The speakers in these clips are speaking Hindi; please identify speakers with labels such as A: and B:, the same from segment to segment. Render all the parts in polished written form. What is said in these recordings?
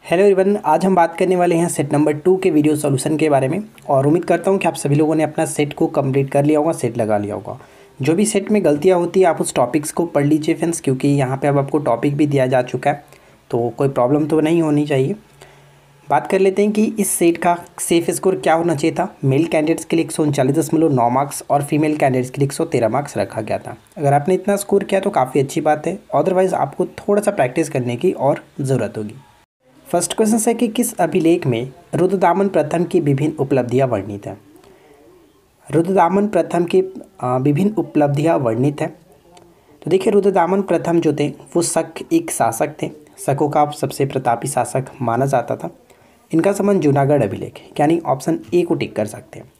A: हेलो एवरीवन, आज हम बात करने वाले हैं सेट नंबर 2 के वीडियो सॉल्यूशन के बारे में। और उम्मीद करता हूं कि आप सभी लोगों ने अपना सेट को कंप्लीट कर लिया होगा, सेट लगा लिया होगा। जो भी सेट में गलतियां होती है आप उस टॉपिक्स को पढ़ लीजिए फ्रेंड्स, क्योंकि यहाँ पे अब आपको टॉपिक भी दिया जा चुका है, तो कोई प्रॉब्लम तो नहीं होनी चाहिए। बात कर लेते हैं कि इस सेट का सेफ स्कोर क्या होना चाहिए था। मेल कैंडिडेट्स के लिए 139.9 मार्क्स और फीमेल कैंडिडेट्स के लिए 113 मार्क्स रखा गया था। अगर आपने इतना स्कोर किया तो काफ़ी अच्छी बात है, अदरवाइज़ आपको थोड़ा सा प्रैक्टिस करने की और ज़रूरत होगी। फर्स्ट क्वेश्चन है कि किस अभिलेख में रुद्रदामन प्रथम की विभिन्न उपलब्धियां वर्णित हैं। रुद्रदामन प्रथम की विभिन्न उपलब्धियां वर्णित है। तो देखिए, रुद्रदामन प्रथम जो थे वो शक एक शासक थे, शकों का सबसे प्रतापी शासक माना जाता था। इनका संबंध जूनागढ़ अभिलेख है, यानी ऑप्शन ए को टिक कर सकते हैं।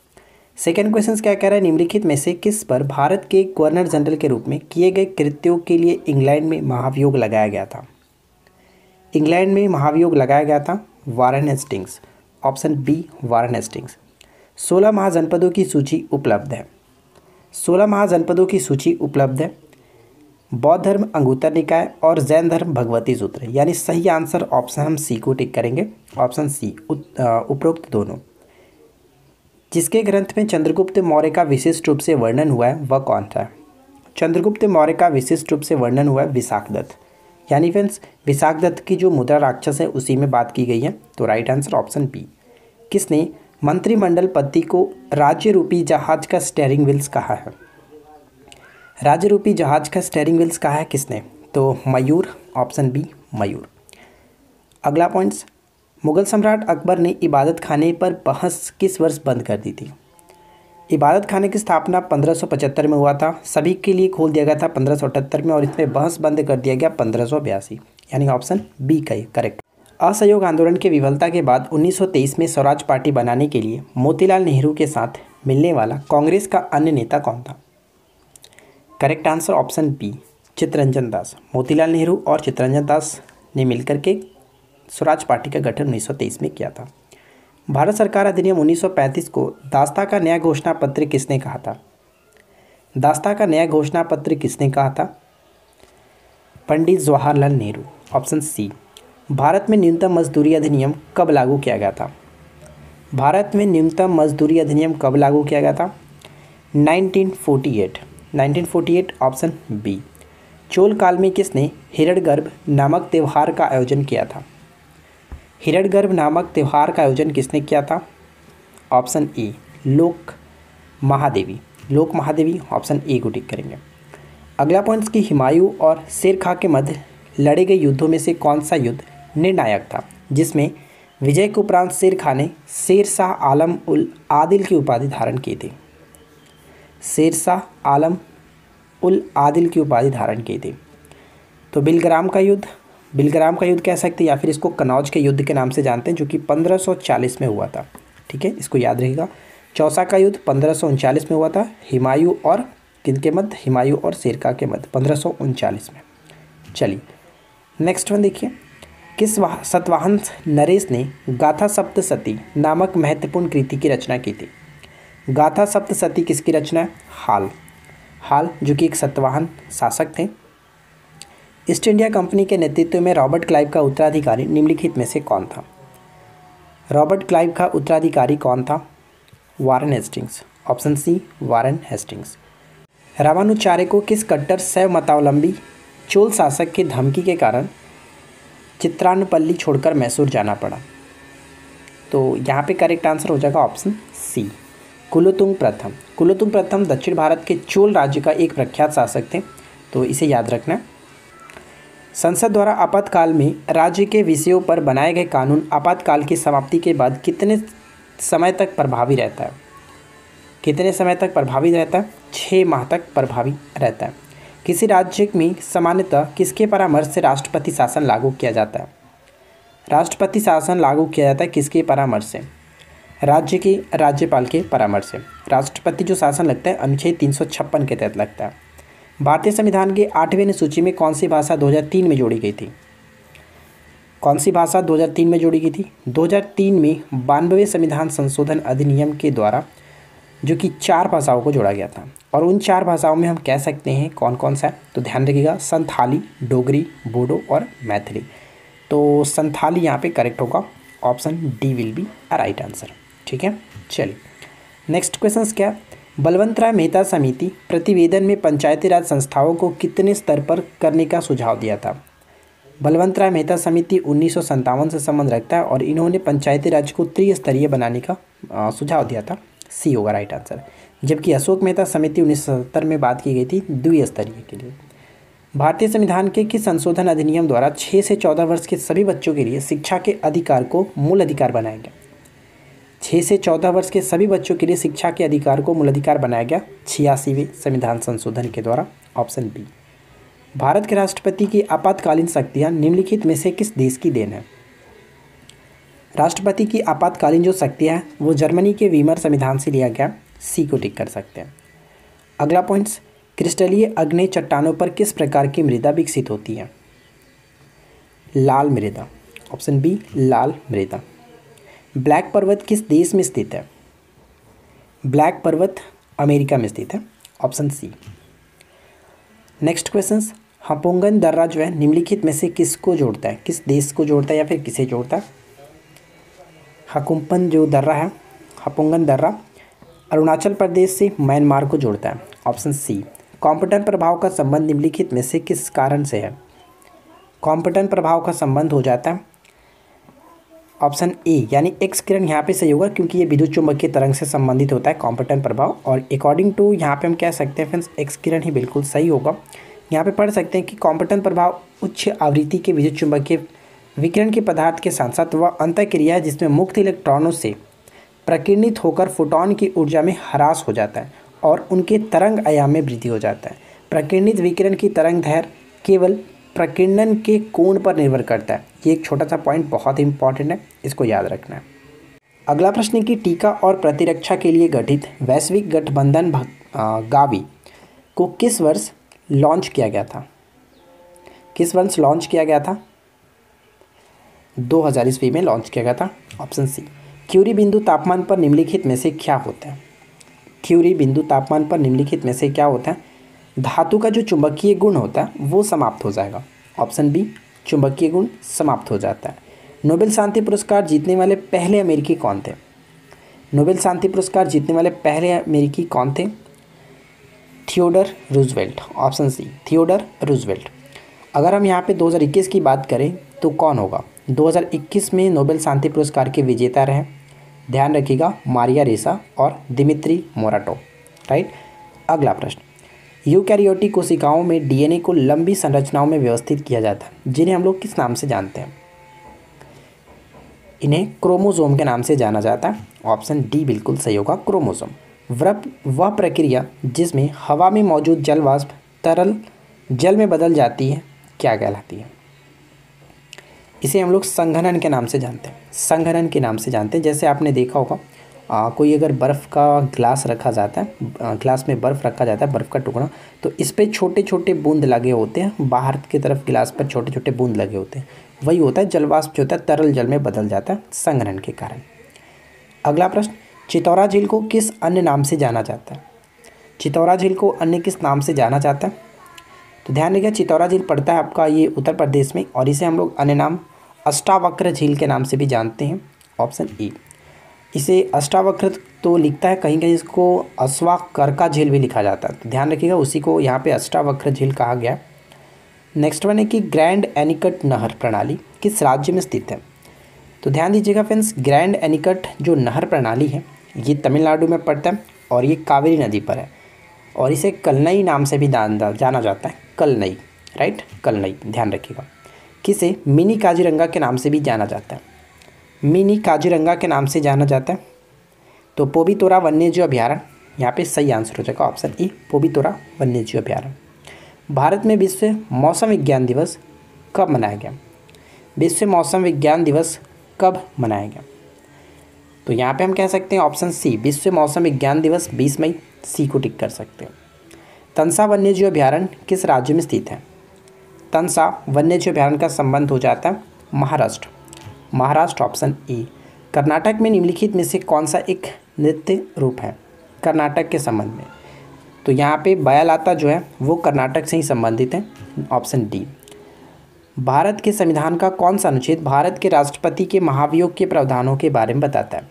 A: सेकेंड क्वेश्चन क्या कह रहा है, निम्नलिखित में से किस पर भारत के गवर्नर जनरल के रूप में किए गए कृत्यों के लिए इंग्लैंड में महाभियोग लगाया गया था। इंग्लैंड में महाभियोग लगाया गया था Warren Hastings, option B Warren Hastings. 16 महाजनपदों की सूची उपलब्ध है। 16 महाजनपदों की सूची उपलब्ध है। बौद्ध धर्म अंगुत्तर निकाय और जैन धर्म भगवती सूत्र, यानी सही आंसर ऑप्शन हम सी को टिक करेंगे, ऑप्शन सी उपरोक्त दोनों। जिसके ग्रंथ में चंद्रगुप्त मौर्य का विशिष्ट रूप से वर्णन हुआ है वह कौन था। चंद्रगुप्त मौर्य का विशिष्ट रूप से वर्णन हुआ है विशाखदत्त, यानी फ्रेंड्स विशाखदत्त की जो मुद्रा राक्षस है उसी में बात की गई है, तो राइट आंसर ऑप्शन बी। किसने मंत्रिमंडल पद्धति को राज्य रूपी जहाज का स्टीयरिंग व्हील्स कहा है। राज्य रूपी जहाज का स्टीयरिंग व्हील्स कहा है किसने, तो मयूर, ऑप्शन बी मयूर। अगला पॉइंट्स, मुगल सम्राट अकबर ने इबादत खाने पर बहस किस वर्ष बंद कर दी थी। इबादत खाने की स्थापना 1575 में हुआ था, सभी के लिए खोल दिया गया था 1578 में, और इसमें बहस बंद कर दिया गया 1582, यानी ऑप्शन बी का करेक्ट। असहयोग आंदोलन की विफलता के बाद 1923 में स्वराज पार्टी बनाने के लिए मोतीलाल नेहरू के साथ मिलने वाला कांग्रेस का अन्य नेता कौन था। Correct answer option B Chittaranjan Das. Motilal Nehru और चित्तरंजन दास ने मिलकर के स्वराज पार्टी का गठन 1923 में किया था। भारत सरकार अधिनियम 1935 को दास्ता का नया घोषणा पत्र किसने कहा था। दास्ता का नया घोषणा पत्र किसने कहा था, पंडित जवाहरलाल नेहरू, ऑप्शन सी। भारत में न्यूनतम मजदूरी अधिनियम कब लागू किया गया था। भारत में न्यूनतम मजदूरी अधिनियम कब लागू किया गया था, 1948, ऑप्शन बी। चोल काल में किसने हिरण्यगर्भ नामक त्यौहार का आयोजन किया था। हिरण्यगर्भ नामक त्यौहार का आयोजन किसने किया था, ऑप्शन ए लोक महादेवी, ऑप्शन ए को टिक करेंगे। अगला पॉइंट कि हुमायूं और शेर खां के मध्य लड़े गए युद्धों में से कौन सा युद्ध निर्णायक था, जिसमें विजय के उपरांत शेर खां ने शेर शाह आलम उल आदिल की उपाधि धारण की थी। शेर शाह आलम उल आदिल की उपाधि धारण की थी। तो बिलग्राम का युद्ध कह सकते हैं, या फिर इसको कनौज के युद्ध के नाम से जानते हैं, जो कि 1540 में हुआ था। ठीक है, इसको याद रखिएगा। चौसा का युद्ध 1539 में हुआ था, हुमायूं और किनके मध्य, हुमायूं और शेर खां के मध्य 1539 में। चलिए नेक्स्ट वन देखिए, किस सतवाहन नरेश ने गाथा सप्तशती नामक महत्वपूर्ण कृति की रचना की थी। गाथा सप्तशती किसकी रचना है, हाल जो कि एक सतवाहन शासक थे। ईस्ट इंडिया कंपनी के नेतृत्व में रॉबर्ट क्लाइव का उत्तराधिकारी निम्नलिखित में से कौन था। रॉबर्ट क्लाइव का उत्तराधिकारी कौन था, Warren Hastings, option C Warren Hastings. Ramanujacharya को किस कट्टर शैव मतावलंबी चोल शासक की धमकी के कारण चित्रानपल्ली छोड़कर मैसूर जाना पड़ा। तो यहाँ पे करेक्ट आंसर हो जाएगा ऑप्शन सी कुलोतुंग प्रथम दक्षिण भारत के चोल राज्य का एक प्रख्यात शासक थे, तो इसे याद रखना। संसद द्वारा आपातकाल में राज्य के विषयों पर बनाए गए कानून आपातकाल की समाप्ति के बाद कितने समय तक प्रभावी रहता है। 6 माह तक प्रभावी रहता है। किसी राज्य में सामान्यतः किसके परामर्श से राष्ट्रपति शासन लागू किया जाता है। राष्ट्रपति शासन लागू किया जाता है किसके परामर्श से, राज्य के राज्यपाल के परामर्श से। राष्ट्रपति जो शासन लगता है अनुच्छेद 356 के तहत लगता है। भारतीय संविधान के 8वें अनुसूची में कौन सी भाषा 2003 में जोड़ी गई थी। 2003 में 92वें संविधान संशोधन अधिनियम के द्वारा जो कि 4 भाषाओं को जोड़ा गया था, और उन 4 भाषाओं में हम कह सकते हैं कौन कौन सा है, तो ध्यान रखिएगा संथाली, डोगरी, बोडो और मैथिली। तो संथाली यहाँ पे करेक्ट होगा, option D will be a right answer. ठीक है, चलिए नेक्स्ट क्वेश्चन क्या है, बलवंत राय मेहता समिति प्रतिवेदन में पंचायती राज संस्थाओं को कितने स्तर पर करने का सुझाव दिया था। बलवंत राय मेहता समिति 1957 से संबंध रखता है और इन्होंने पंचायती राज को त्रिस्तरीय बनाने का सुझाव दिया था, सी होगा राइट आंसर। जबकि अशोक मेहता समिति 1970 में बात की गई थी द्विस्तरीय के लिए। भारतीय संविधान के किस संशोधन अधिनियम द्वारा 6 से 14 वर्ष के सभी बच्चों के लिए शिक्षा के अधिकार को मूल अधिकार बनाया गया। 6 से 14 वर्ष के सभी बच्चों के लिए शिक्षा के अधिकार को मूल अधिकार बनाया गया 86वें संविधान संशोधन के द्वारा, ऑप्शन बी। भारत के राष्ट्रपति की आपातकालीन शक्तियाँ निम्नलिखित में से किस देश की देन है। राष्ट्रपति की आपातकालीन जो शक्तियाँ हैं वो जर्मनी के वीमर संविधान से लिया गया, सी को टिक कर सकते हैं। अगला पॉइंट्स, क्रिस्टलीय आग्नेय चट्टानों पर किस प्रकार की मृदा विकसित होती है। लाल मृदा, ऑप्शन बी लाल मृदा। ब्लैक पर्वत किस देश में स्थित है। ब्लैक पर्वत अमेरिका में स्थित है, ऑप्शन सी। नेक्स्ट क्वेश्चन, हपोंगन दर्रा जो है निम्नलिखित में से किसको जोड़ता है, किस देश को जोड़ता है या फिर किसे जोड़ता है। हकुम्पन जो दर्रा है, हपोंगन दर्रा अरुणाचल प्रदेश से म्यांमार को जोड़ता है, ऑप्शन सी। कॉम्पटन प्रभाव का संबंध निम्नलिखित में से किस कारण से है। कॉम्पटन प्रभाव का संबंध हो जाता है ऑप्शन ए, यानी एक्स किरण यहाँ पे सही होगा क्योंकि ये विद्युत चुंबकीय तरंग से संबंधित होता है कॉम्पटन प्रभाव, और अकॉर्डिंग टू यहाँ पे हम कह सकते हैं फ्रेंड्स एक्स किरण ही बिल्कुल सही होगा। यहाँ पे पढ़ सकते हैं कि कॉम्पटन प्रभाव उच्च आवृत्ति के विद्युत चुंबकीय विकिरण के पदार्थ के साथ साथ वह अंतःक्रिया है जिसमें मुक्त इलेक्ट्रॉनों से प्रकीर्णित होकर फोटॉन की ऊर्जा में ह्रास हो जाता है और उनके तरंग आयाम में वृद्धि हो जाता है। प्रकीर्णित विकिरण की तरंग दैर्घ्य केवल प्रकीर्णन के कोण पर निर्भर करता है। ये एक छोटा सा पॉइंट बहुत इंपॉर्टेंट है, इसको याद रखना है। अगला प्रश्न है कि टीका और प्रतिरक्षा के लिए गठित वैश्विक गठबंधन गावी को किस वर्ष लॉन्च किया गया था। किस वर्ष लॉन्च किया गया था। 2000 ईस्वी में लॉन्च किया गया था, ऑप्शन सी। क्यूरी बिंदु तापमान पर निम्नलिखित में से क्या होता है। क्यूरी बिंदु तापमान पर निम्नलिखित में से क्या होता है। धातु का जो चुंबकीय गुण होता है वो समाप्त हो जाएगा, ऑप्शन बी। चुंबकीय गुण समाप्त हो जाता है। नोबेल शांति पुरस्कार जीतने वाले पहले अमेरिकी कौन थे। नोबेल शांति पुरस्कार जीतने वाले पहले अमेरिकी कौन थे। Theodore Roosevelt, option C Theodore Roosevelt. अगर हम यहाँ पे 2021 की बात करें तो कौन होगा। 2021 में नोबेल शांति पुरस्कार के विजेता रहे, ध्यान रखिएगा, मारिया रेसा और दिमित्री मोराटोव, राइट। अगला प्रश्न, यूकैरियोटिक कोशिकाओं में डीएनए को लंबी संरचनाओं में व्यवस्थित किया जाता है जिन्हें हम लोग किस नाम से जानते हैं। इन्हें क्रोमोसोम के नाम से जाना जाता है, ऑप्शन डी बिल्कुल सही होगा, क्रोमोसोम। वह प्रक्रिया जिसमें हवा में मौजूद जल वाष्प तरल जल में बदल जाती है क्या कहलाती है। इसे हम लोग संघनन के नाम से जानते हैं, संघनन के नाम से जानते हैं। जैसे आपने देखा होगा कोई अगर बर्फ़ का ग्लास रखा जाता है, ग्लास में बर्फ़ रखा जाता है, बर्फ़ का टुकड़ा, तो इस पर छोटे छोटे बूंद लगे होते हैं, बाहर की तरफ गिलास पर छोटे छोटे बूंद लगे होते हैं, वही होता है जलवाष्प जो होता है तरल जल में बदल जाता है संघनन के कारण। अगला प्रश्न, चितौरा झील को किस अन्य नाम से जाना जाता है। चितौरा झील को अन्य किस नाम से जाना जाता है। तो ध्यान रखिएगा, चितौरा झील पड़ता है आपका ये उत्तर प्रदेश में और इसे हम लोग अन्य नाम अष्टावक्र झील के नाम से भी जानते हैं, ऑप्शन ए। इसे अष्टावक्र तो लिखता है कहीं कहीं इसको अश्वाकर्का झील भी लिखा जाता है, तो ध्यान रखिएगा उसी को यहाँ पे अष्टावक्र झील कहा गया। नेक्स्ट वन है कि ग्रैंड एनिकट नहर प्रणाली किस राज्य में स्थित है। तो ध्यान दीजिएगा फ्रेंड्स, ग्रैंड एनिकट जो नहर प्रणाली है ये तमिलनाडु में पड़ता है और ये कावेरी नदी पर है और इसे कलनई नाम से भी जाना जाता है, कलनई, राइट, कलनई, ध्यान रखिएगा। किसे मिनी काजीरंगा के नाम से भी जाना जाता है, मिनी काजीरंगा के नाम से जाना जाता है। तो पोबीतोरा वन्यजीव अभयारण्य यहाँ पे सही आंसर हो जाएगा, ऑप्शन ई, पोबीतोरा वन्यजीव अभयारण्य। भारत में विश्व मौसम विज्ञान दिवस कब मनाया गया। विश्व मौसम विज्ञान दिवस कब मनाया गया। तो यहाँ पे हम कह सकते हैं ऑप्शन सी, विश्व मौसम विज्ञान दिवस 20 मई, सी को टिक कर सकते हैं। तंसा वन्यजीव अभयारण्य किस राज्य में स्थित है। तंसा वन्यजीव अभयारण्य का संबंध हो जाता है महाराष्ट्र, महाराष्ट्र, ऑप्शन ए। कर्नाटक में निम्नलिखित में से कौन सा एक नृत्य रूप है कर्नाटक के संबंध में। तो यहाँ पे बयालाता जो है वो कर्नाटक से ही संबंधित है, ऑप्शन डी। भारत के संविधान का कौन सा अनुच्छेद भारत के राष्ट्रपति के महाभियोग के प्रावधानों के बारे में बताता है?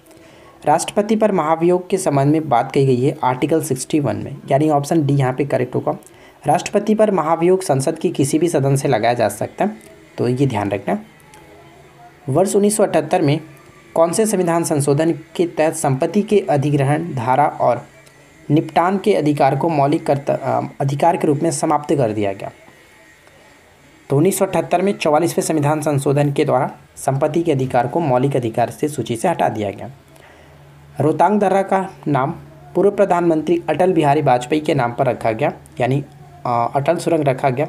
A: राष्ट्रपति पर महाभियोग के संबंध में बात कही गई है आर्टिकल 61 में, यानी ऑप्शन डी यहाँ पे करेक्ट होगा। राष्ट्रपति पर महाभियोग संसद के किसी भी सदन से लगाया जा सकता है, तो ये ध्यान रखना। वर्ष 1978 में कौन से संविधान संशोधन के तहत संपत्ति के अधिग्रहण, धारा और निपटान के अधिकार को मौलिक अधिकार के रूप में समाप्त कर दिया गया? तो 1978 में 44वें संविधान संशोधन के द्वारा संपत्ति के अधिकार को मौलिक अधिकार से सूची से हटा दिया गया। रोहतांग दर्रा का नाम पूर्व प्रधानमंत्री अटल बिहारी वाजपेयी के नाम पर रखा गया, यानी अटल सुरंग रखा गया।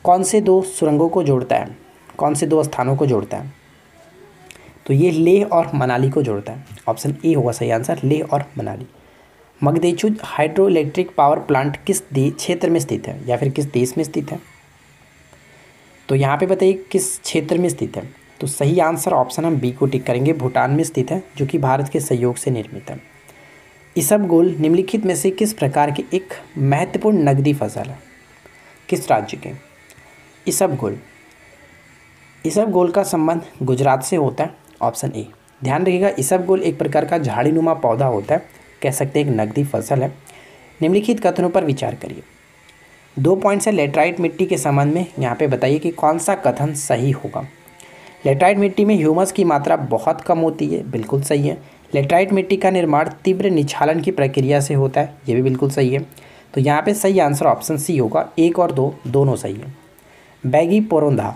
A: कौन से दो सुरंगों को जोड़ता है, कौन से दो स्थानों को जोड़ता है? तो ये लेह और मनाली को जोड़ता है। ऑप्शन ए होगा सही आंसर, लेह और Manali. Magdechu hydroelectric power plant किस क्षेत्र में स्थित है या फिर किस देश में स्थित है? तो यहाँ पे बताइए किस क्षेत्र में स्थित है। तो सही आंसर ऑप्शन हम बी को टिक करेंगे, भूटान में स्थित है, जो कि भारत के सहयोग से निर्मित है। इसबगोल निम्नलिखित में से किस प्रकार की एक महत्वपूर्ण नकदी फसल है? किस राज्य के? इसबगोल का संबंध गुजरात से होता है। Option A. ध्यान रखिएगा, इसबगोल एक प्रकार का झाड़ीनुमा पौधा होता है, कह सकते हैं एक नकदी फसल है। निम्नलिखित कथनों पर विचार करिए। 2 पॉइंट्स है लेटराइट मिट्टी के संबंध में, यहाँ पे बताइए कि कौन सा कथन सही होगा। लेटराइट मिट्टी में ह्यूमस की मात्रा बहुत कम होती है, बिल्कुल सही है। लेटराइट मिट्टी का निर्माण तीव्र निक्षालन की प्रक्रिया से होता है, ये भी बिल्कुल सही है। तो यहाँ पे सही आंसर ऑप्शन सी होगा, 1 और 2 दोनों सही है। बैगी परोंधा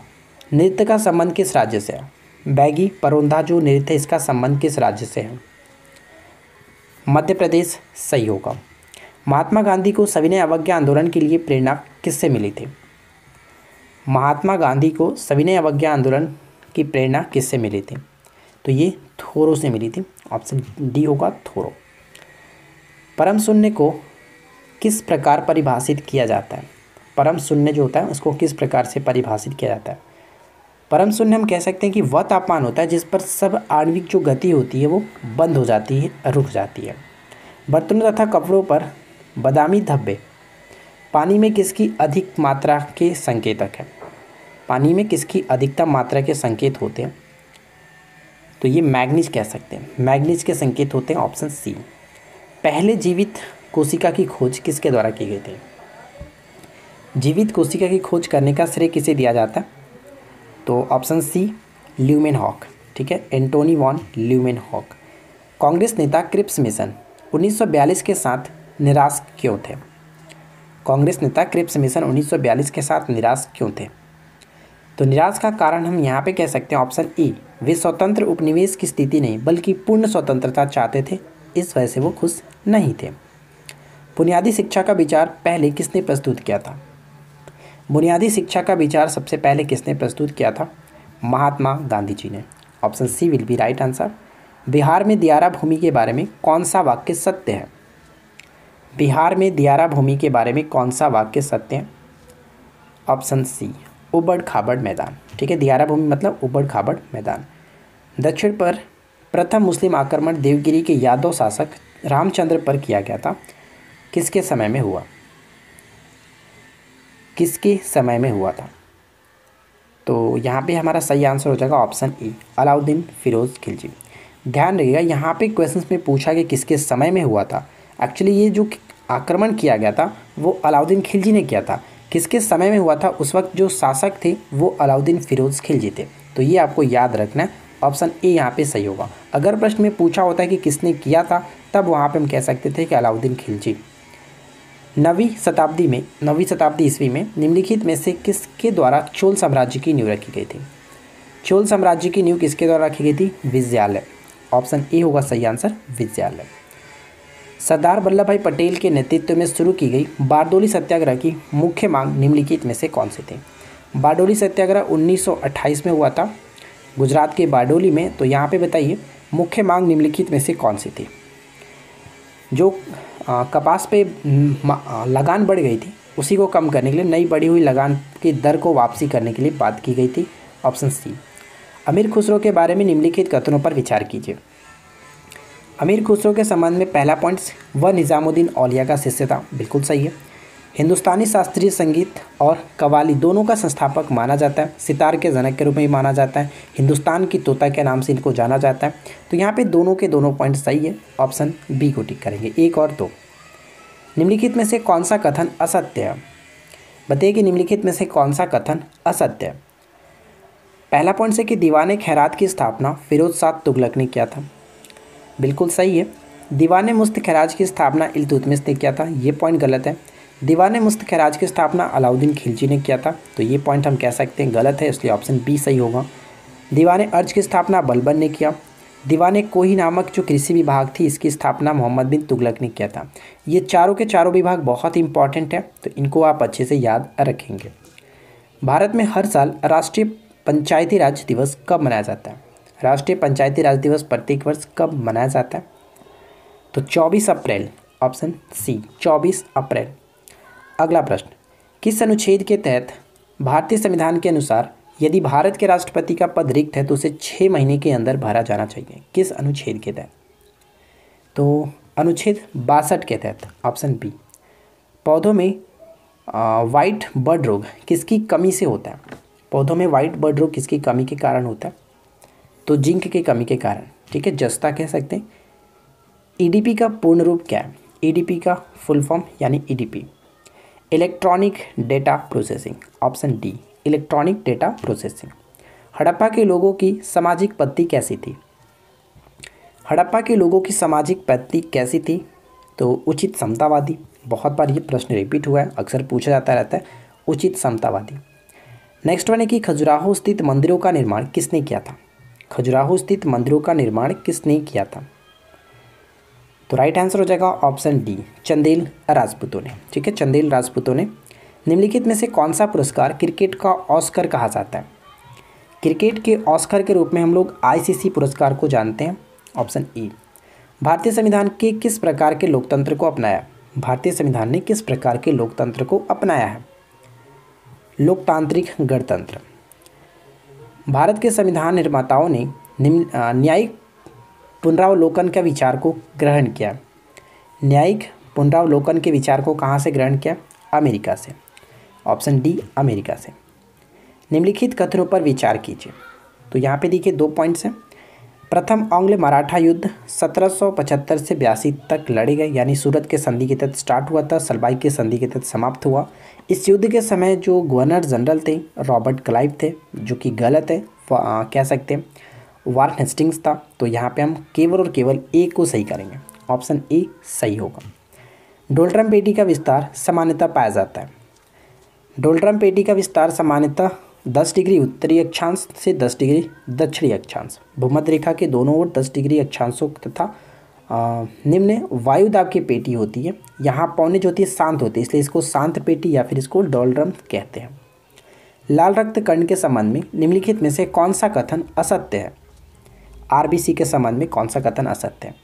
A: नृत्य का संबंध किस राज्य से है? बैगी परोंधा जो नृत्य है, इसका संबंध किस राज्य से है? मध्य प्रदेश सही होगा। महात्मा गांधी को सविनय अवज्ञा आंदोलन के लिए प्रेरणा किससे मिली थी? महात्मा गांधी को सविनय अवज्ञा आंदोलन की प्रेरणा किससे मिली थी? तो ये थोरो से मिली थी। ऑप्शन डी होगा, थोरो। परम शून्य को किस प्रकार परिभाषित किया जाता है? परम शून्य जो होता है उसको किस प्रकार से परिभाषित किया जाता है? परम शून्य हम कह सकते हैं कि वह तापमान होता है जिस पर सब आणविक जो गति होती है वो बंद हो जाती है, रुक जाती है। बर्तनों तथा कपड़ों पर बादामी धब्बे पानी में किसकी अधिक मात्रा के संकेतक है? पानी में किसकी अधिकतम मात्रा के संकेत होते हैं? तो ये मैग्नीज कह सकते हैं, मैग्नीज के संकेत होते हैं। Option C. पहले जीवित कोशिका की खोज किसके द्वारा की गई थी? जीवित कोशिका की खोज करने का श्रेय किसे दिया जाता है? तो ऑप्शन सी, ल्यूमेनहॉक। ठीक है, एंटोनी वॉन ल्यूमेनहॉक। कांग्रेस नेता क्रिप्स मिशन 1942 के साथ निराश क्यों थे? कांग्रेस नेता क्रिप्स मिशन 1942 के साथ निराश क्यों थे? तो निराश का कारण हम यहाँ पे कह सकते हैं ऑप्शन ए, वे स्वतंत्र उपनिवेश की स्थिति नहीं बल्कि पूर्ण स्वतंत्रता चाहते थे, इस वजह से वो खुश नहीं थे। बुनियादी शिक्षा का विचार पहले किसने प्रस्तुत किया था? बुनियादी शिक्षा का विचार सबसे पहले किसने प्रस्तुत किया था? महात्मा गांधी जी ने। Option C will be right answer. Bihar में दियारा भूमि के बारे में कौन सा वाक्य सत्य है? बिहार में दियारा भूमि के बारे में कौन सा वाक्य सत्य है? ऑप्शन सी, उबड़ खाबड़ मैदान। ठीक है, दियारा भूमि मतलब उबड़ खाबड़ मैदान। दक्षिण पर प्रथम मुस्लिम आक्रमण देवगिरी के यादव शासक रामचंद्र पर किया गया था, किसके समय में हुआ? किसके समय में हुआ था? तो यहाँ पे हमारा सही आंसर हो जाएगा ऑप्शन ए, अलाउद्दीन फिरोज़ खिलजी। ध्यान रखिएगा, यहाँ पे क्वेश्चंस में पूछा कि किसके समय में हुआ था। एक्चुअली ये जो आक्रमण किया गया था वो अलाउद्दीन खिलजी ने किया था। किसके समय में हुआ था? उस वक्त जो शासक थे वो अलाउद्दीन फिरोज़ खिलजी थे। तो ये आपको याद रखना है, ऑप्शन ए यहाँ पे सही होगा। अगर प्रश्न में पूछा होता है कि किसने किया था, तब वहाँ पे हम कह सकते थे कि अलाउद्दीन खिलजी। 9वीं शताब्दी ईस्वी में निम्नलिखित में से किसके द्वारा चोल साम्राज्य की नींव रखी गई थी? चोल साम्राज्य की नींव किसके द्वारा रखी गई थी? विजयालय। ऑप्शन ए होगा सही आंसर, विजयालय। सरदार वल्लभ भाई पटेल के नेतृत्व में शुरू की गई बारडोली सत्याग्रह की मुख्य मांग निम्नलिखित में से कौन सी थी? बारडोली सत्याग्रह 1928 में हुआ था गुजरात के बारडोली में। तो यहाँ पे बताइए मुख्य मांग निम्नलिखित में से कौन सी थी? जो कपास पे लगान बढ़ गई थी उसी को कम करने के लिए नई बढ़ी हुई लगान की दर को वापसी करने के लिए बात की गई थी। Option C. अमीर खुसरो के बारे में निम्नलिखित कथनों पर विचार कीजिए। अमीर खुसरो के संबंध में पहला पॉइंट, वह निज़ामुद्दीन औलिया का शिष्य था, बिल्कुल सही है। हिंदुस्तानी शास्त्रीय संगीत और कव्वाली दोनों का संस्थापक माना जाता है। सितार के जनक के रूप में भी माना जाता है। हिंदुस्तान की तोता के नाम से इनको जाना जाता है। तो यहाँ पे दोनों के दोनों पॉइंट सही है। ऑप्शन बी को टिक करेंगे, 1 और 2। निम्नलिखित में से कौन सा कथन असत्य है? बताइए कि निम्नलिखित में से कौन सा कथन असत्य है। पहला पॉइंट है कि दीवाने खैरात की स्थापना फिरोज शाह तुगलक ने किया था। बिल्कुल सही है। दीवाने मुस्त खैराज की स्थापना इल्तुतमिश ने किया था। ये पॉइंट गलत है। दीवाने मुस्त खैराज की स्थापना अलाउद्दीन खिलजी ने किया था। तो ये पॉइंट हम कह सकते हैं गलत है, इसलिए ऑप्शन बी सही होगा। दीवाने अर्ज की स्थापना बलबन ने किया। दीवाने कोही नामक जो कृषि विभाग थी, इसकी स्थापना मोहम्मद बिन तुगलक ने किया था। ये चारों के चारों विभाग बहुत इंपॉर्टेंट है, तो इनको आप अच्छे से याद रखेंगे। भारत में हर साल राष्ट्रीय पंचायती राज दिवस कब मनाया जाता है? राष्ट्रीय पंचायती राज दिवस प्रत्येक वर्ष कब मनाया जाता है? तो 24 अप्रैल, ऑप्शन सी 24 अप्रैल। अगला प्रश्न, किस अनुच्छेद के तहत भारतीय संविधान के अनुसार यदि भारत के राष्ट्रपति का पद रिक्त है तो उसे 6 महीने के अंदर भरा जाना चाहिए? किस अनुच्छेद के तहत? तो अनुच्छेद 62 के तहत, ऑप्शन बी। पौधों में वाइट बर्ड रोग किसकी कमी से होता है? पौधों में वाइट बर्ड रोग किसकी कमी के कारण होता है? तो जिंक की कमी के कारण, ठीक है, जस्ता कह सकते हैं। ईडीपी का पूर्ण रूप क्या है? ईडीपी का फुल फॉर्म यानी EDP, electronic data processing, option D electronic data processing. Harappa के लोगों की सामाजिक पद्धति कैसी थी? हड़प्पा के लोगों की सामाजिक पद्धति कैसी थी? तो उचित समतावादी। बहुत बार ये प्रश्न रिपीट हुआ है, अक्सर पूछा जाता रहता है, उचित समतावादी। नेक्स्ट वन है कि खजुराहो स्थित मंदिरों का निर्माण किसने किया था? खजुराहो स्थित मंदिरों का निर्माण किसने किया था? तो राइट आंसर हो जाएगा ऑप्शन डी चंदेल राजपूतों ने, ठीक है, चंदेल राजपूतों ने। निम्नलिखित में से कौन सा पुरस्कार क्रिकेट का ऑस्कर कहा जाता है? क्रिकेट के ऑस्कर के रूप में हम लोग आईसीसी पुरस्कार को जानते हैं, ऑप्शन ए। भारतीय संविधान के किस प्रकार के लोकतंत्र को अपनाया? भारतीय संविधान ने किस प्रकार के लोकतंत्र को अपनाया है? लोकतांत्रिक गणतंत्र। भारत के संविधान निर्माताओं ने न्यायिक पुनरावलोकन के विचार को ग्रहण किया। न्यायिक पुनरावलोकन के विचार को कहाँ से ग्रहण किया? अमेरिका से, ऑप्शन डी अमेरिका से। निम्नलिखित कथनों पर विचार कीजिए। तो यहाँ पे देखिए 2 पॉइंट्स हैं। प्रथम आंग्ल मराठा युद्ध 1775 से 82 तक लड़े गए, यानी सूरत के संधि के तहत स्टार्ट हुआ था, सलबाई के संधि के तहत समाप्त हुआ। इस युद्ध के समय जो गवर्नर जनरल थे रॉबर्ट क्लाइव थे, जो कि गलत है, कह सकते हैं वारेन हेस्टिंग्स था। तो यहाँ पे हम केवल और केवल ए को सही करेंगे, ऑप्शन ए सही होगा। डोलड्रम पेटी का विस्तार सामान्यतः पाया जाता है। डोलड्रम पेटी का विस्तार सामान्यतः 10 डिग्री उत्तरी अक्षांश से 10 डिग्री दक्षिणी अक्षांश, भूमध्य रेखा के दोनों ओर 10 डिग्री अक्षांशों तथा निम्न वायु दाब की पेटी होती है। यहाँ पौने जो होती है शांत होती है, इसलिए इसको शांत पेटी या फिर इसको डोलड्रम कहते हैं। लाल रक्त कण के संबंध में निम्नलिखित में से कौन सा कथन असत्य है? आरबीसी के संबंध में कौन सा कथन असत्य है?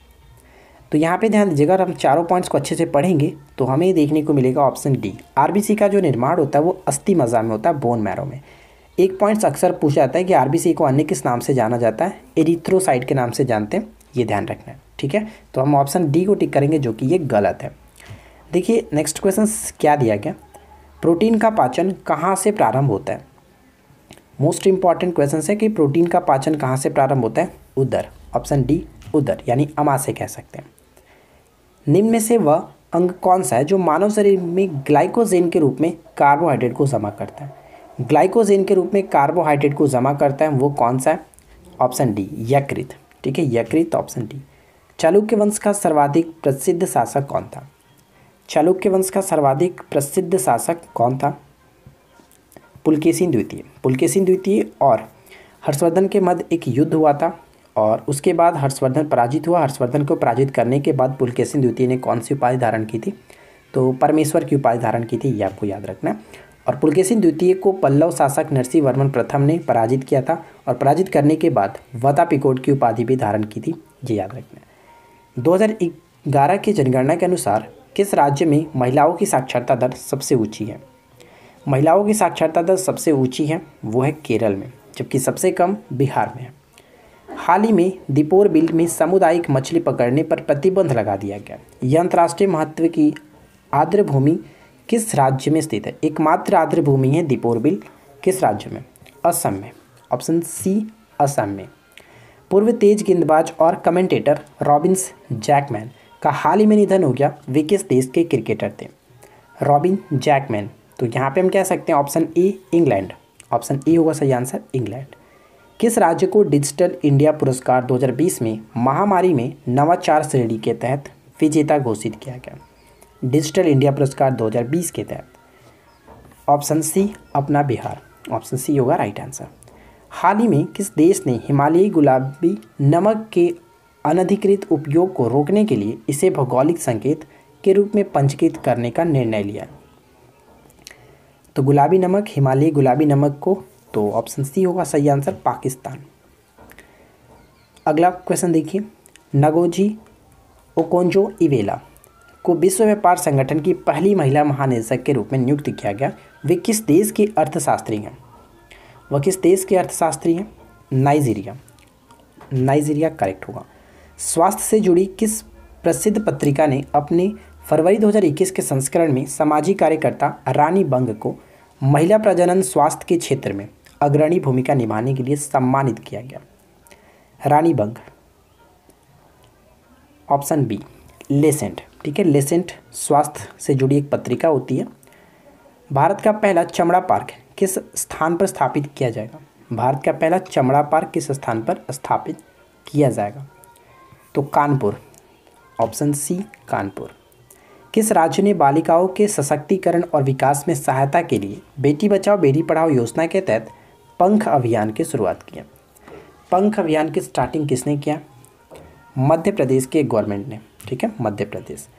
A: तो यहाँ पे ध्यान दीजिएगा, अगर हम चारों पॉइंट्स को अच्छे से पढ़ेंगे तो हमें देखने को मिलेगा ऑप्शन डी। आरबीसी का जो निर्माण होता है वो अस्थि मज्जा में होता है, बोन मैरो में। एक पॉइंट्स अक्सर पूछा जाता है कि आरबीसी को अन्य किस नाम से जाना जाता है? एरिथ्रोसाइट के नाम से जानते हैं, ये ध्यान रखना है, ठीक है। तो हम ऑप्शन डी को टिक करेंगे, जो कि ये गलत है। देखिए नेक्स्ट क्वेश्चन क्या दिया गया, प्रोटीन का पाचन कहाँ से प्रारंभ होता है? मोस्ट इंपॉर्टेंट क्वेश्चन है कि प्रोटीन का पाचन कहाँ से प्रारंभ होता है? उदर, ऑप्शन डी उदर, यानी अमाशय कह सकते हैं। निम्न में से वह अंग कौन सा है जो मानव शरीर में ग्लाइकोजेन के रूप में कार्बोहाइड्रेट को जमा करता है? ग्लाइकोजेन के रूप में कार्बोहाइड्रेट को जमा करता है, वो कौन सा है? ऑप्शन डी यकृत, ठीक है, यकृत, ऑप्शन डी। चालुक्य वंश का सर्वाधिक प्रसिद्ध शासक कौन था? चालुक्य वंश का सर्वाधिक प्रसिद्ध शासक कौन था? पुलकेशिन द्वितीय। पुलकेशिन द्वितीय और हर्षवर्धन के मध्य एक युद्ध हुआ था और उसके बाद हर्षवर्धन पराजित हुआ। हर्षवर्धन को पराजित करने के बाद पुलकेशिन द्वितीय ने कौन सी उपाधि धारण की थी? तो परमेश्वर की उपाधि धारण की थी, ये आपको याद रखना है। और पुलकेशिन द्वितीय को पल्लव शासक नरसिंह वर्मन प्रथम ने पराजित किया था और पराजित करने के बाद वतापिकोट की उपाधि भी धारण की थी, ये याद रखना है। 2011 की जनगणना के अनुसार किस राज्य में महिलाओं की साक्षरता दर सबसे ऊँची है? महिलाओं की साक्षरता दर सबसे ऊँची है वो है केरल में, जबकि सबसे कम बिहार में है। हाल ही में दीपोर बिल में सामुदायिक मछली पकड़ने पर प्रतिबंध लगा दिया गया। यह अंतर्राष्ट्रीय महत्व की आर्द्र भूमि किस राज्य में स्थित है? एकमात्र आर्द्र भूमि है दीपोर बिल, किस राज्य में? असम में। ऑप्शन सी असम में। पूर्व तेज गेंदबाज और कमेंटेटर रॉबिन जैकमैन का हाल ही में निधन हो गया, वे किस देश के क्रिकेटर थे? Robin Jackman. तो यहाँ पे हम कह सकते हैं option A England. Option A होगा सही आंसर, इंग्लैंड। किस राज्य को डिजिटल इंडिया पुरस्कार 2020 में महामारी में नवाचार श्रेणी के तहत विजेता घोषित किया गया? डिजिटल इंडिया पुरस्कार 2020 के तहत ऑप्शन सी अपना बिहार। ऑप्शन सी होगा राइट आंसर। हाल ही में किस देश ने हिमालयी गुलाबी नमक के अनधिकृत उपयोग को रोकने के लिए इसे भौगोलिक संकेत के रूप में पंजीकृत करने का निर्णय लिया? तो गुलाबी नमक, हिमालयी गुलाबी नमक को, तो ऑप्शन सी होगा सही आंसर, पाकिस्तान। अगला क्वेश्चन देखिए, नगोजी ओकोंजो-इवेला को विश्व व्यापार संगठन की पहली महिला महानिदेशक के रूप में नियुक्त किया गया, वे किस देश के अर्थशास्त्री हैं? वह किस देश के अर्थशास्त्री हैं? नाइजीरिया। नाइजीरिया करेक्ट होगा। स्वास्थ्य से जुड़ी किस प्रसिद्ध पत्रिका ने अपने फरवरी 2021 के संस्करण में सामाजिक कार्यकर्ता रानी बंग को महिला प्रजनन स्वास्थ्य के क्षेत्र में अग्रणी भूमिका निभाने के लिए सम्मानित किया गया? रानी बंग। ऑप्शन बी लेसेंट। ठीक है, लेसेंट स्वास्थ्य से जुड़ी एक पत्रिका होती है। भारत का पहला चमड़ा पार्क किस स्थान पर स्थापित किया जाएगा? भारत का पहला चमड़ा पार्क किस स्थान पर स्थापित किया जाएगा? तो कानपुर। Option C Kanpur. किस राज्य ने बालिकाओं के सशक्तिकरण और विकास में सहायता के लिए बेटी बचाओ बेटी पढ़ाओ योजना के तहत पंख अभियान की शुरुआत की? पंख अभियान की स्टार्टिंग किसने किया? मध्य प्रदेश के गवर्नमेंट ने। ठीक है, मध्य प्रदेश।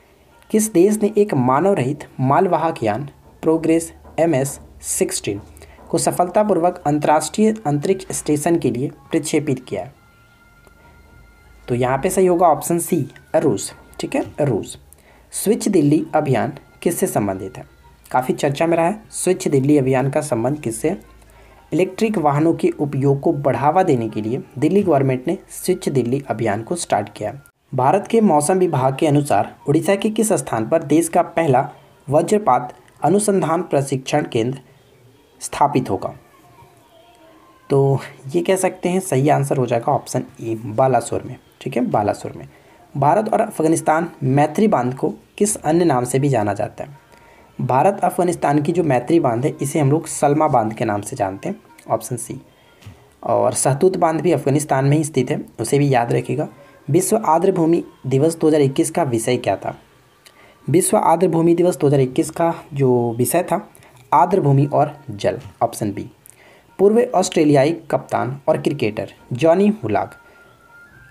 A: किस देश ने एक मानव रहित मालवाहक यान प्रोग्रेस MS-16 को सफलतापूर्वक अंतर्राष्ट्रीय अंतरिक्ष स्टेशन के लिए प्रक्षेपित किया? तो यहाँ पे सही होगा ऑप्शन सी रूस। ठीक है, रूस। स्वच्छ दिल्ली अभियान किससे संबंधित है? काफ़ी चर्चा में रहा है। स्वच्छ दिल्ली अभियान का संबंध किससे? इलेक्ट्रिक वाहनों के उपयोग को बढ़ावा देने के लिए दिल्ली गवर्नमेंट ने स्वच्छ दिल्ली अभियान को स्टार्ट किया। भारत के मौसम विभाग के अनुसार उड़ीसा के किस स्थान पर देश का पहला वज्रपात अनुसंधान प्रशिक्षण केंद्र स्थापित होगा? तो ये कह सकते हैं सही आंसर हो जाएगा ऑप्शन ए बालासोर में। ठीक है, बालासोर में। भारत और अफगानिस्तान मैत्री बांध को किस अन्य नाम से भी जाना जाता है? भारत अफगानिस्तान की जो मैत्री बांध है इसे हम लोग सलमा बांध के नाम से जानते हैं। Option C. और सहतूत बांध भी अफगानिस्तान में ही स्थित है, उसे भी याद रखिएगा। विश्व आर्द्र भूमि दिवस 2021 का विषय क्या था? विश्व आर्द्र भूमि दिवस 2021 का जो विषय था आर्द्र भूमि और जल। Option B. पूर्व ऑस्ट्रेलियाई कप्तान और क्रिकेटर जॉनी हुलाक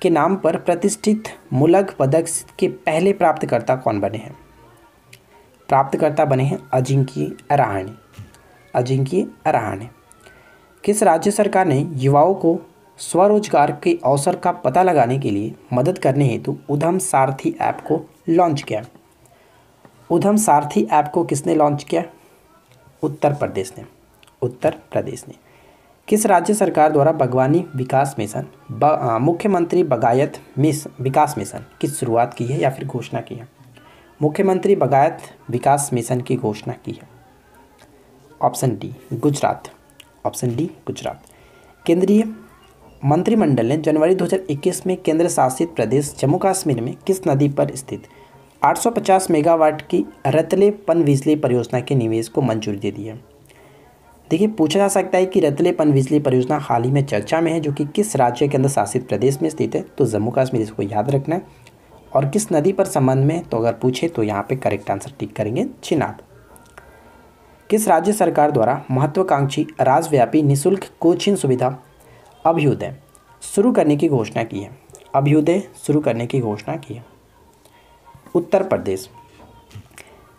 A: के नाम पर प्रतिष्ठित मुलक पदक के पहले प्राप्तकर्ता कौन बने हैं? प्राप्तकर्ता बने हैं अजिंक्य रहाणे। अजिंक्य रहाणे। किस राज्य सरकार ने युवाओं को स्वरोजगार के अवसर का पता लगाने के लिए मदद करने हेतु उद्यम सारथी ऐप को लॉन्च किया? उद्यम सारथी ऐप को किसने लॉन्च किया? उत्तर प्रदेश ने। उत्तर प्रदेश ने। किस राज्य सरकार द्वारा बागवानी विकास मिशन मुख्यमंत्री बागायत विकास मिशन की शुरुआत की है या फिर घोषणा की है? मुख्यमंत्री बागायत विकास मिशन की घोषणा की है? Option D Gujarat. Option D Gujarat. केंद्रीय मंत्रिमंडल ने जनवरी 2021 में केंद्र शासित प्रदेश जम्मू कश्मीर में किस नदी पर स्थित 850 मेगावाट की रतले पनबिजली परियोजना के निवेश को मंजूरी दे दी है? देखिए, पूछा जा सकता है कि रतले पनबिजली परियोजना हाल ही में चर्चा में है, जो कि किस राज्य केंद्र शासित प्रदेश में स्थित है? तो जम्मू कश्मीर, इसको याद रखना है। और किस नदी पर संबंध में, तो अगर पूछे तो यहाँ पे करेक्ट आंसर टिक करेंगे चिनाब। किस राज्य सरकार द्वारा महत्वाकांक्षी राज्यव्यापी निःशुल्क कोचिंग सुविधा अभ्युदय शुरू करने की घोषणा की है? अभ्युदय शुरू करने की घोषणा की है? उत्तर प्रदेश।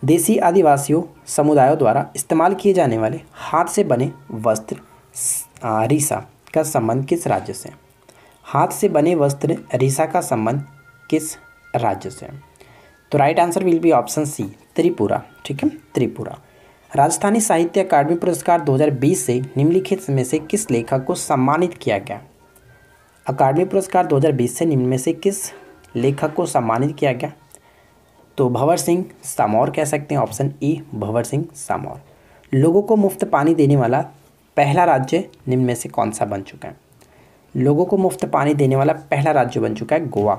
A: देसी आदिवासियों समुदायों द्वारा इस्तेमाल किए जाने वाले हाथ से बने वस्त्र रीसा का संबंध किस राज्य से? हाथ से बने वस्त्र रीसा का संबंध किस राज्य से? तो right answer will be option C Tripura. ठीक है, त्रिपुरा। राजस्थानी साहित्य अकादमी पुरस्कार 2020 से निम्नलिखित में से किस लेखक को सम्मानित किया गया? अकादमी पुरस्कार 2020 से निम्न में से किस लेखक को सम्मानित किया गया? तो भंवर सिंह सामौर कह सकते हैं, ऑप्शन ए भंवर सिंह सामौर। लोगों को मुफ्त पानी देने वाला पहला राज्य निम्न में से कौन सा बन चुका है? लोगों को मुफ्त पानी देने वाला पहला राज्य बन चुका है गोवा।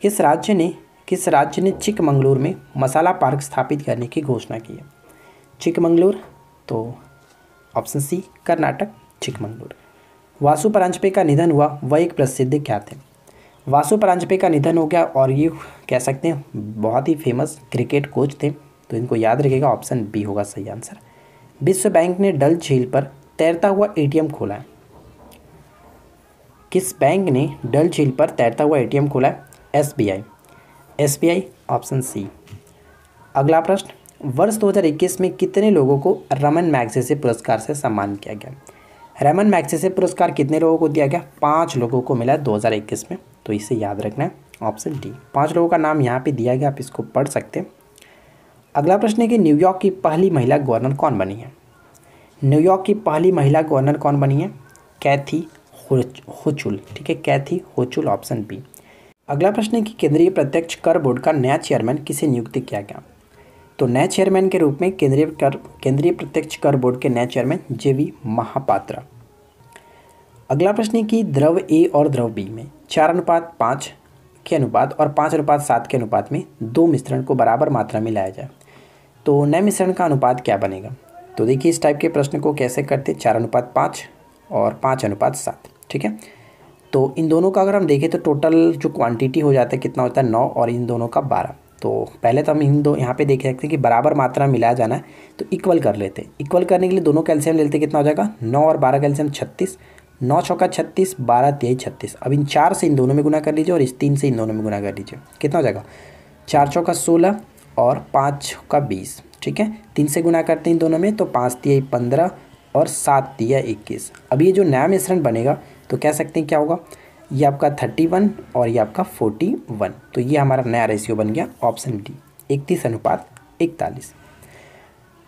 A: किस राज्य ने चिकमंगलुरु में मसाला पार्क स्थापित करने की घोषणा की है? चिकमंगलुरु, तो ऑप्शन सी कर्नाटक, चिकमंगलुरु। वासु परांजपे का निधन हुआ, वह एक प्रसिद्ध क्या थे? वासु परांजपे का निधन हो गया और ये कह सकते हैं बहुत ही फेमस क्रिकेट कोच थे, तो इनको याद रखिएगा, ऑप्शन बी होगा सही आंसर। विश्व बैंक ने डल झील पर तैरता हुआ एटीएम खोला है? किस बैंक ने डल झील पर तैरता हुआ एटीएम खोला है? SBI, option C. अगला प्रश्न, वर्ष 2021 में कितने लोगों को रमन मैग्सेसे पुरस्कार से सम्मानित किया गया? रमन मैग्सेसे पुरस्कार कितने लोगों को दिया गया? 5 लोगों को मिला 2021 में, तो इसे याद रखना है, ऑप्शन डी। 5 लोगों का नाम यहाँ पे दिया गया, आप इसको पढ़ सकते हैं। अगला प्रश्न है कि न्यूयॉर्क की पहली महिला गवर्नर कौन बनी है? न्यूयॉर्क की पहली महिला गवर्नर कौन बनी है? कैथी होचुल, ठीक है, कैथी होचुल, ऑप्शन बी। अगला प्रश्न है कि केंद्रीय प्रत्यक्ष कर बोर्ड का नया चेयरमैन किसे नियुक्त किया गया? तो नए चेयरमैन के रूप में केंद्रीय प्रत्यक्ष कर बोर्ड के नए चेयरमैन जेवी महापात्रा। अगला प्रश्न है कि द्रव ए और द्रव बी में 4:5 के अनुपात और 5:7 के अनुपात में 2 मिश्रण को बराबर मात्रा में लाया जाए, तो नए मिश्रण का अनुपात क्या बनेगा? तो देखिए इस टाइप के प्रश्न को कैसे करते, 4:5 और 5:7, ठीक है। तो इन दोनों का अगर हम देखें तो टोटल जो क्वांटिटी हो जाता है कितना होता है 9 और इन दोनों का 12। तो पहले तो हम यहाँ पे देख सकते हैं कि बराबर मात्रा में मिलाया जाना है, तो इक्वल कर लेते हैं। इक्वल करने के लिए दोनों कैल्शियम लेते कितना हो जाएगा 9 और 12 कैल्शियम 36, 9 चौका 36, 12 तेई 36। अब इन 4 से इन दोनों में गुना कर लीजिए और इस 3 से इन दोनों में गुना कर लीजिए, कितना हो जाएगा 4 चौका 16 और 5 चौका 20, ठीक है। 3 से गुना करते हैं इन दोनों में तो 5 तिया 15 और 7 तिया 21। अब ये जो नया मिश्रण बनेगा तो कह सकते हैं क्या होगा, ये आपका 31 और ये आपका 41, तो ये हमारा नया रेशियो बन गया, ऑप्शन डी 31:41।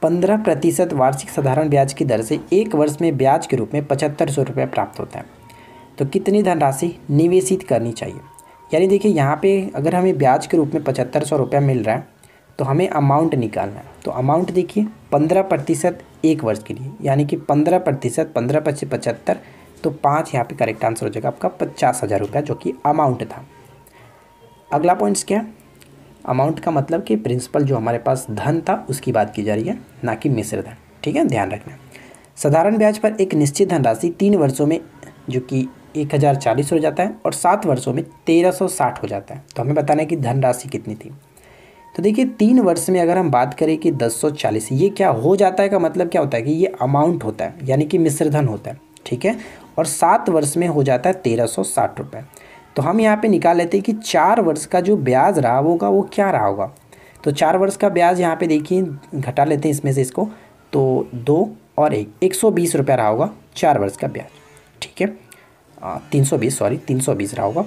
A: 15% वार्षिक साधारण ब्याज की दर से एक वर्ष में ब्याज के रूप में 7500 रुपये प्राप्त होता है, तो कितनी धनराशि निवेशित करनी चाहिए? यानी देखिए यहाँ पे अगर हमें ब्याज के रूप में 7500 रुपया मिल रहा है तो हमें अमाउंट निकालना है। तो अमाउंट देखिए 15% एक वर्ष के लिए, यानी कि 15%, 15×5 = 75, तो 5 यहाँ पे करेक्ट आंसर हो जाएगा आपका 50,000 रुपया, जो कि अमाउंट था। अगला पॉइंट्स क्या है, अमाउंट का मतलब कि प्रिंसिपल जो हमारे पास धन था उसकी बात की जा रही है, ना कि मिश्र धन, ठीक है, ध्यान रखना। साधारण ब्याज पर एक निश्चित धनराशि 3 वर्षों में जो कि 1040 हो जाता है और 7 वर्षों में 1360 हो जाता है, तो हमें बताना है कि धनराशि कितनी थी। तो देखिए 3 वर्ष में अगर हम बात करें कि 1040, ये क्या हो जाता है का मतलब क्या होता है कि ये अमाउंट होता है, यानी कि मिश्र धन होता है, ठीक है। और 7 वर्ष में हो जाता है 1360 रुपये। तो हम यहाँ पे निकाल लेते हैं कि 4 वर्ष का जो ब्याज रहा होगा वो क्या रहा होगा। तो 4 वर्ष का ब्याज यहाँ पे देखिए घटा लेते हैं इसमें से इसको, तो 2 और 1 120 रुपया रहा होगा 4 वर्ष का ब्याज, ठीक है, 320 रहा होगा।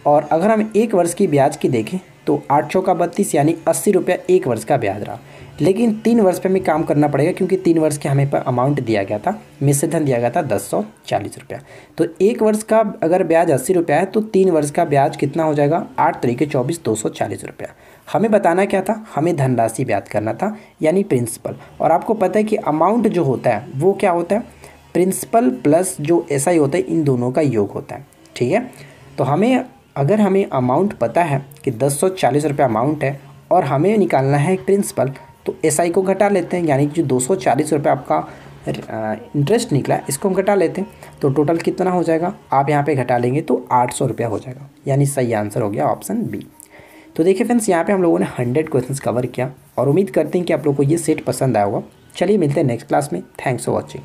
A: और अगर हम 1 वर्ष की ब्याज की देखें तो 8 चौका 32 यानी 80 रुपया 1 वर्ष का ब्याज रहा। लेकिन 3 वर्ष पे हमें काम करना पड़ेगा क्योंकि 3 वर्ष के हमें पर अमाउंट दिया गया था, मिश्र धन दिया गया था 1040 रुपया। तो 1 वर्ष का अगर ब्याज 80 रुपया है तो 3 वर्ष का ब्याज कितना हो जाएगा 8 3 24 240 रुपया। हमें बताना क्या था, हमें धनराशि ब्याज करना था, यानी प्रिंसिपल। और आपको पता है कि अमाउंट जो होता है वो क्या होता है, प्रिंसिपल प्लस जो SI होता है इन दोनों का योग होता है, ठीक है। तो अगर हमें अमाउंट पता है कि 1040 रुपये अमाउंट है और हमें निकालना है प्रिंसिपल, तो SI को घटा लेते हैं, यानी कि जो 240 रुपये आपका इंटरेस्ट निकला है इसको हम घटा लेते हैं, तो टोटल कितना हो जाएगा, आप यहाँ पे घटा लेंगे तो 800 रुपया हो जाएगा, यानी सही आंसर हो गया ऑप्शन बी। तो देखिए फ्रेंड्स यहाँ पे हम लोगों ने 100 क्वेश्चंस कवर किया और उम्मीद करते हैं कि आप लोग को ये सेट पसंद आया होगा। चलिए मिलते हैं नेक्स्ट क्लास में, थैंक्स फॉर वॉचिंग।